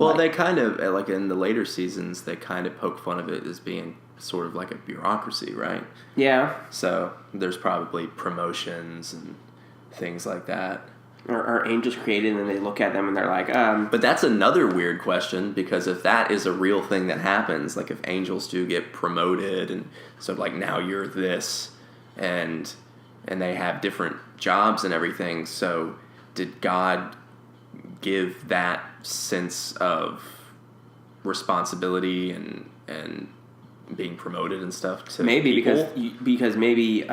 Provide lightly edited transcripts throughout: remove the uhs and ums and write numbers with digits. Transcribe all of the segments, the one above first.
Well, they kind of, like in the later seasons, they kind of poke fun of it as being sort of like a bureaucracy, right? Yeah. So there's probably promotions and things like that. Are angels created, and then they look at them and they're like, But that's another weird question, because if that is a real thing that happens, like if angels do get promoted, and so like now you're this, and they have different jobs and everything, so did God give that sense of responsibility and being promoted and stuff to maybe people? because maybe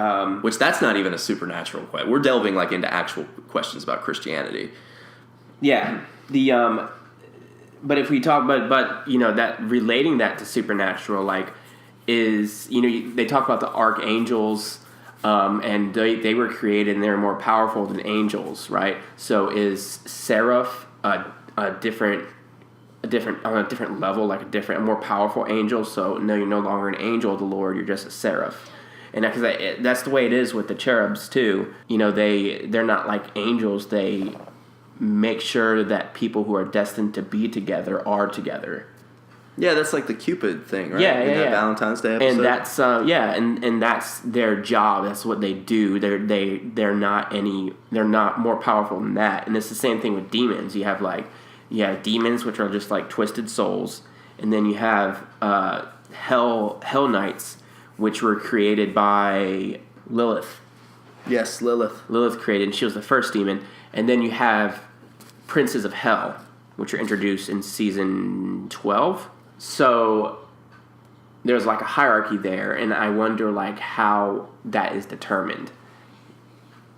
Which that's not even a supernatural question. We're delving like into actual questions about Christianity. yeah, the but if we talk but you know, that relating that to supernatural, like, is, you know, they talk about the archangels, and they were created and they're more powerful than angels, right? So is seraph a different on a different level, like a more powerful angel? So no, you're no longer an angel of the Lord, you're just a seraph. And because that's the way it is with the cherubs too. You know, they're not like angels. They make sure that people who are destined to be together are together. Yeah, that's like the Cupid thing, right? Yeah, in that Valentine's Day episode. And that's and that's their job. That's what they do. They're not more powerful than that. And it's the same thing with demons. You have demons, which are just like twisted souls, and then you have hell knights, which were created by Lilith. Yes, Lilith. Lilith created, and she was the first demon. And then you have princes of hell, which are introduced in season 12. So there's like a hierarchy there, and I wonder like how that is determined.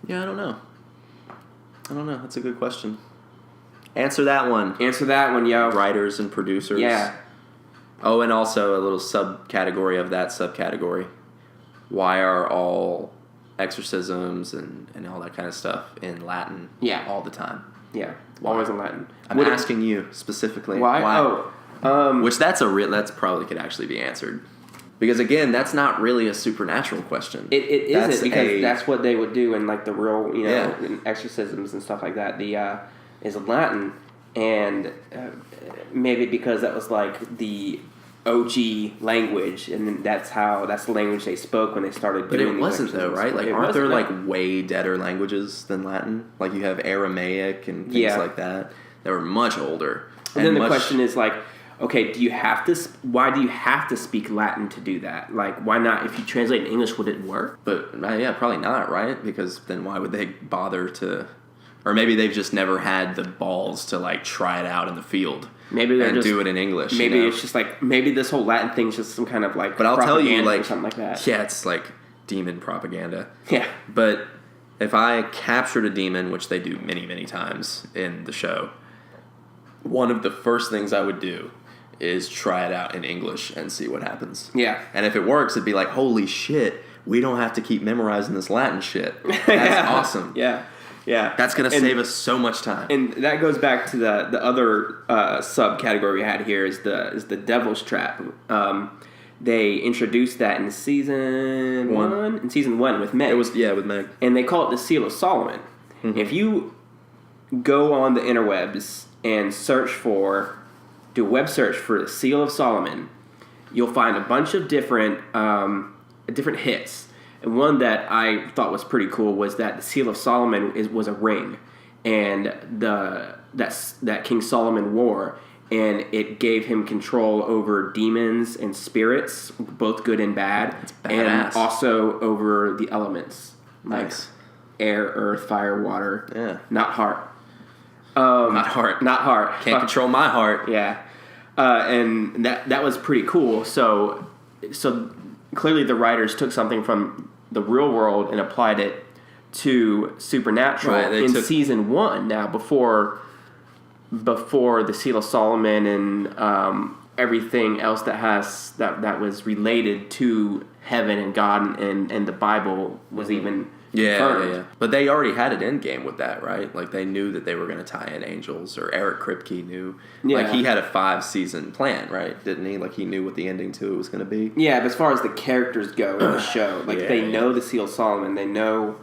Yeah, I don't know. That's a good question. Answer that one, yo. writers and producers. Yeah. Oh, and also a little subcategory of that subcategory. Why are all exorcisms and all that kind of stuff in Latin all the time? Yeah, always in Latin. I'm asking you specifically. Why? Which that's probably could actually be answered. Because again, that's not really a supernatural question. It isn't, because that's what they would do in like the real, you know, in exorcisms and stuff like that. The is Latin, and maybe because that was like the OG language, and that's the language they spoke when they started doing. But it wasn't though, right? Like, aren't there like way deader langes than Latin? Like you have Aramaic and things like that. They were much older. And then the question is like, okay, why do you have to speak Latin to do that? Like, why not? If you translate in English, would it work? But yeah, probably not, right? Because then why would they bother to? Or maybe they've just never had the balls to like try it out in the field. Maybe they do it in English. Maybe it's just like, maybe this whole Latin thing's just some kind of like. But I'll tell you, like, or something like that. Yeah, it's like demon propaganda. Yeah. But if I captured a demon, which they do many, many times in the show, one of the first things I would do is try it out in English and see what happens. Yeah. And if it works, it'd be like, holy shit, we don't have to keep memorizing this Latin shit. That's awesome. Yeah. Yeah. That's going to save us so much time. And that goes back to the other subcategory we had here is the Devil's Trap. They introduced that in season one. In season 1 with Meg. It was, with Meg. And they call it the Seal of Solomon. Mm-hmm. If you go on the interwebs and do a web search for the Seal of Solomon, you'll find a bunch of different hits. And one that I thought was pretty cool was that the Seal of Solomon was a ring, and that King Solomon wore, and it gave him control over demons and spirits, both good and bad, and also over the elements, like air, earth, fire, water. Yeah, not heart. Not heart. Can't control my heart. Yeah, and that was pretty cool. So clearly the writers took something from the real world and applied it to supernatural in season 1. Now, before the Seal of Solomon and everything else that was related to heaven and God and the Bible was even confirmed. Yeah. But they already had an end game with that, right? Like they knew that they were going to tie in angels, or Eric Kripke knew. Yeah. Like he had a 5-season plan, right? Didn't he? Like he knew what the ending to it was going to be. Yeah, but as far as the characters go in the show, like they know the Seal of Solomon, they know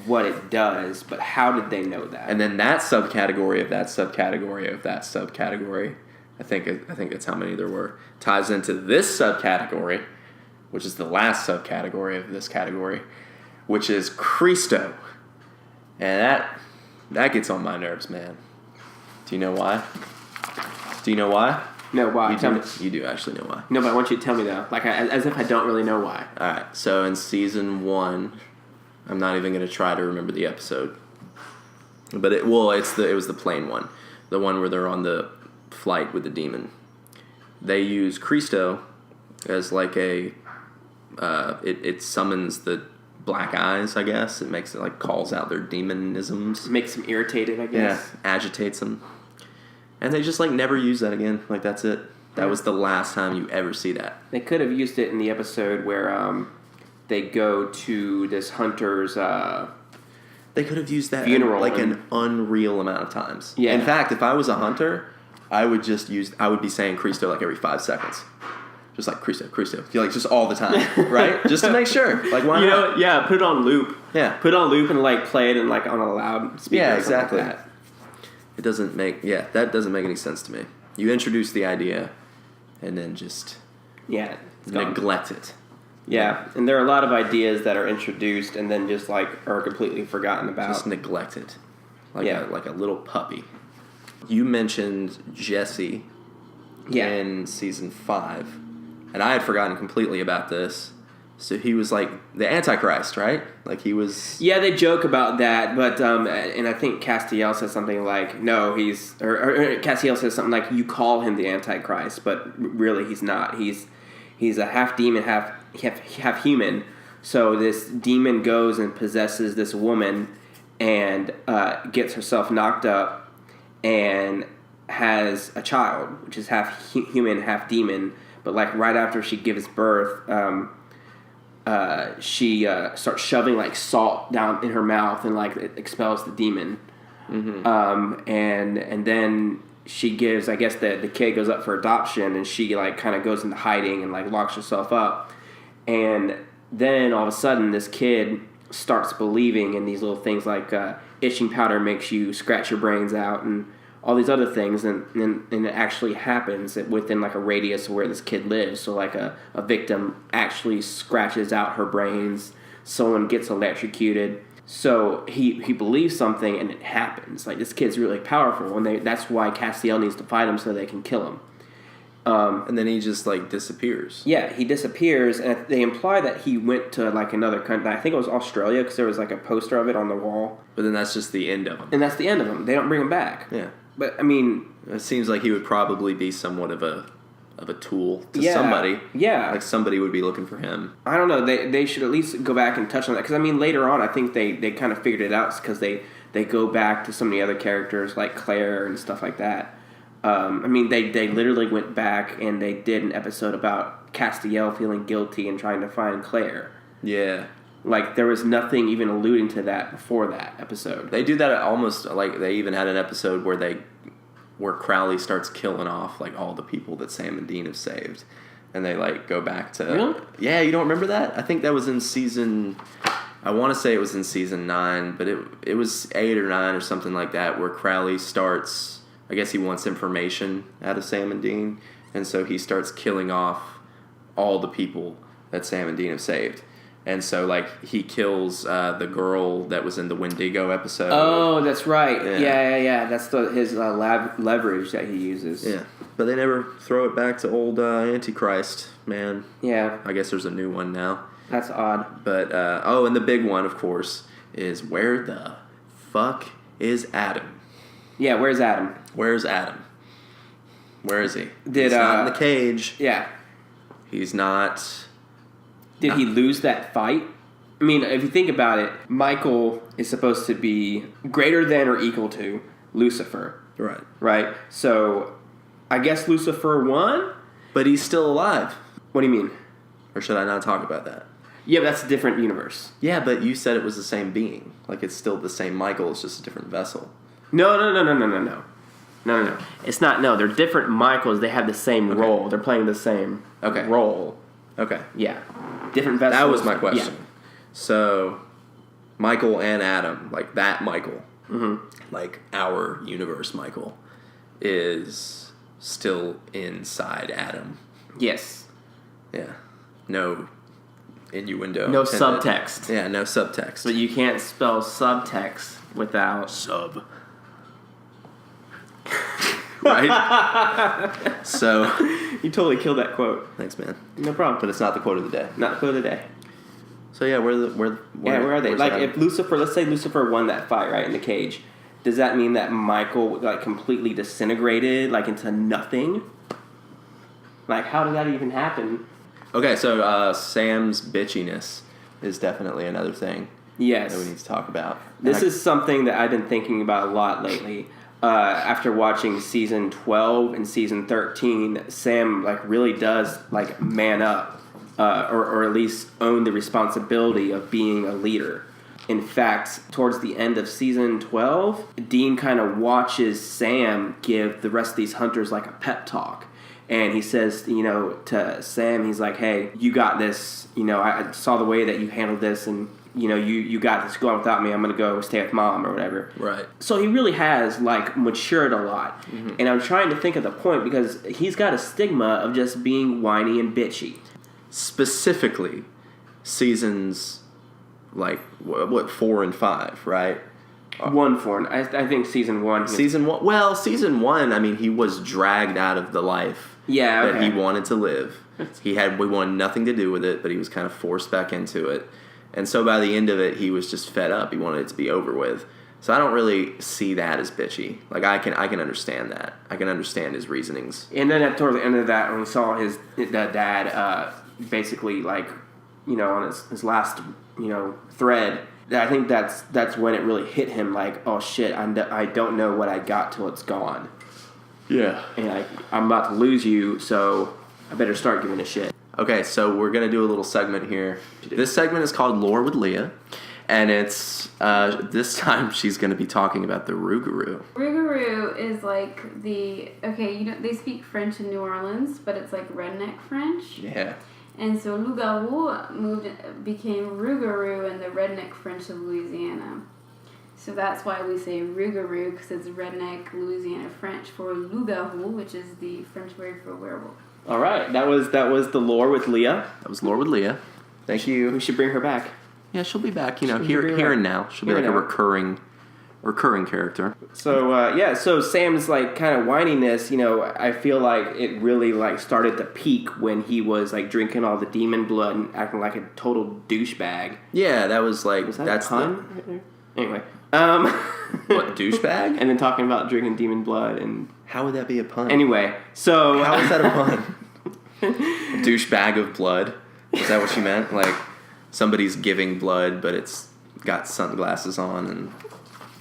what it does, but how did they know that? And then that subcategory of that subcategory of that subcategory I think that's how many there were. Ties into this subcategory, which is the last subcategory of this category, which is Christo. And that gets on my nerves, man. Do you know why? No, why? You do actually know why. No, but I want you to tell me though, like as if I don't really know why. All right. So in season 1, I'm not even going to try to remember the episode, but it was the plane one, the one where they're on the flight with the demon. They use Christo as like a it summons the black eyes, I guess. It makes it like calls out their demonisms. Makes them irritated, I guess. Yeah, agitates them. And they just like never use that again. Like that's it. That was the last time you ever see that. They could have used it in the episode where they go to this hunter's they could have used that funeral like an unreal amount of times. Yeah. In fact, if I was a hunter, I would be saying Christo like every 5 seconds. Just like Christo. Like just all the time, right? Just to make sure. Like why not? Yeah, put it on loop. Yeah. Put it on loop and like play it in like on a loud speaker. Yeah, or something exactly. like that. That doesn't make any sense to me. You introduce the idea and then just Yeah, it's gone. neglect it. Yeah, and there are a lot of ideas that are introduced and then just like are completely forgotten about. Just neglect it. Like Yeah. like a little puppy. You mentioned Jesse in season 5, and I had forgotten completely about this. So he was like the Antichrist, right? Like he was. Yeah, they joke about that, but and I think Castiel says something like, "No, he's," or Castiel says something like, "You call him the Antichrist, but really he's not. He's a half demon, half human." So this demon goes and possesses this woman, and gets herself knocked up, and has a child, which is half human, half demon. But like right after she gives birth. She starts shoving like salt down in her mouth and like it expels the demon. Mm-hmm. And then she gives, I guess the kid goes up for adoption and she like kind of goes into hiding and like locks herself up. And then all of a sudden this kid starts believing in these little things like itching powder makes you scratch your brains out and all these other things, and it actually happens within like a radius of where this kid lives. So like a victim actually scratches out her brains, someone gets electrocuted. So he believes something and it happens. Like this kid's really powerful, and that's why Castiel needs to fight him so they can kill him. And then he just like disappears. Yeah, he disappears, and they imply that he went to like another country. I think it was Australia because there was like a poster of it on the wall. But then that's just the end of him. And that's the end of him. They don't bring him back. Yeah. But I mean, it seems like he would probably be somewhat of a tool to somebody. Yeah, like somebody would be looking for him. I don't know. They should at least go back and touch on that because I mean later on I think they kind of figured it out because they go back to some of the other characters like Claire and stuff like that. I mean they literally went back and they did an episode about Castiel feeling guilty and trying to find Claire. Yeah. Like, there was nothing even alluding to that before that episode. They do that almost, like, they even had an episode where Crowley starts killing off, like, all the people that Sam and Dean have saved. And they, like, go back to... Really? Yeah, you don't remember that? I think that was in season... I want to say it was in season 9, but it was 8 or 9 or something like that, where Crowley starts... I guess he wants information out of Sam and Dean, and so he starts killing off all the people that Sam and Dean have saved. And so, like, he kills the girl that was in the Wendigo episode. Oh, that's right. Yeah. That's his leverage that he uses. Yeah. But they never throw it back to old Antichrist, man. Yeah. I guess there's a new one now. That's odd. But, and the big one, of course, is where the fuck is Adam? Yeah, where's Adam? Where's Adam? Where is he? He's not in the cage. Yeah. He's not... Did he lose that fight? I mean, if you think about it, Michael is supposed to be greater than or equal to Lucifer. Right. Right? So, I guess Lucifer won? But he's still alive. What do you mean? Or should I not talk about that? Yeah, but that's a different universe. Yeah, but you said it was the same being. Like, it's still the same Michael, it's just a different vessel. No. It's not, no, they're different Michaels. They have the same role. They're playing the same role. Okay. Yeah. Different vessels. That was my question. Yeah. So, Michael and Adam, like that Michael, Mm-hmm. like our universe Michael, is still inside Adam. Yes. Yeah. No innuendo. No intended. subtext. Yeah, no subtext. But you can't spell subtext without sub. Right? So. You totally killed that quote. Thanks, man. No problem. But it's not the quote of the day. Not the quote of the day. So yeah, where are they? Like if Lucifer, let's say Lucifer won that fight, right, in the cage, does that mean that Michael like completely disintegrated, like into nothing? Like how did that even happen? Okay, so Sam's bitchiness is definitely another thing. Yes. That we need to talk about. This is something that I've been thinking about a lot lately. After watching season 12 and season 13, Sam like really does like man up, or at least own the responsibility of being a leader. In fact, towards the end of season 12, Dean kind of watches Sam give the rest of these hunters like a pep talk. And he says, to Sam, he's like, hey, you got this. I saw the way that you handled this, and you got this. Go on without me. I'm going to go stay with Mom or whatever. Right. So he really has, like, matured a lot. Mm-hmm. And I'm trying to think of the point because he's got a stigma of just being whiny and bitchy. Specifically, seasons, like, 4 and 5, right? 1, 4. I think season 1. Season 1. Well, season 1, I mean, he was dragged out of the life that he wanted to live. We wanted nothing to do with it, but he was kind of forced back into it. And so by the end of it, he was just fed up. He wanted it to be over with. So I don't really see that as bitchy. Like I can understand that. I can understand his reasonings. And then at toward the end of that, when we saw his dad basically like, on his last thread, I think that's when it really hit him. Like, oh shit, I don't know what I got till it's gone. Yeah. And I'm about to lose you, so I better start giving a shit. Okay, so we're going to do a little segment here. This segment is called Lore with Leah, and it's, this time she's going to be talking about the Rougarou. Rougarou is like they speak French in New Orleans, but it's like redneck French. Yeah. And so Loup-garou became Rougarou in the redneck French of Louisiana. So that's why we say Rougarou, because it's redneck Louisiana French for Loup-garou, which is the French word for werewolf. All right, that was the lore with Leah. That was Lore with Leah. Thank you. We should bring her back. Yeah, she'll be back. Here and now. She'll be like a recurring character. So so Sam's like kind of whining this. I feel like it really like started to peak when he was like drinking all the demon blood and acting like a total douchebag. Yeah, that was like that's a pun right there. Anyway, what douchebag? And then talking about drinking demon blood and how would that be a pun? Anyway, so how is that a pun? A douchebag of blood? Is that what you meant? Like somebody's giving blood, but it's got sunglasses on and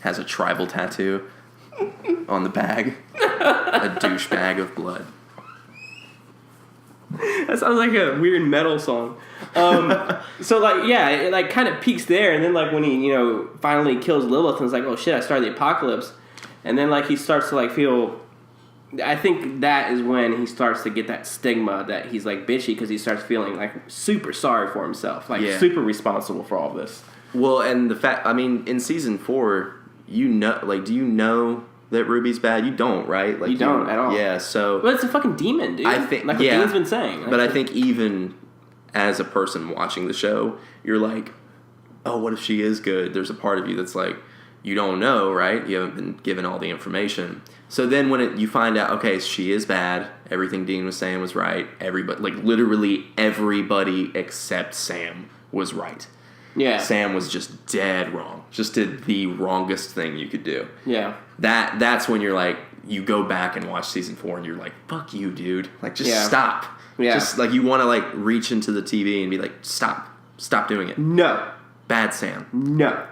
has a tribal tattoo on the bag. A douchebag of blood. That sounds like a weird metal song. So like, yeah, it like kind of peaks there, and then like when he finally kills Lilith, and it's like, oh shit, I started the apocalypse, and then like he starts to like feel. I think that is when he starts to get that stigma that he's like bitchy because he starts feeling like super sorry for himself, like super responsible for all of this. Well, and the fact, I mean, in season 4, do you know that Ruby's bad? You don't, right? Like you don't at all. Yeah, so. But it's a fucking demon, dude. I think, like what Dean's been saying. But I think even as a person watching the show, you're like, oh, what if she is good? There's a part of you that's like, you don't know, right? You haven't been given all the information. So then when you find out, okay, she is bad, everything Dean was saying was right, everybody, like literally everybody except Sam was right. Yeah. Sam was just dead wrong. Just did the wrongest thing you could do. Yeah. That's when you're like, you go back and watch season 4 and you're like, fuck you, dude. Like, just stop. Yeah. Just like you want to like reach into the TV and be like, stop doing it. No. Bad Sam. No.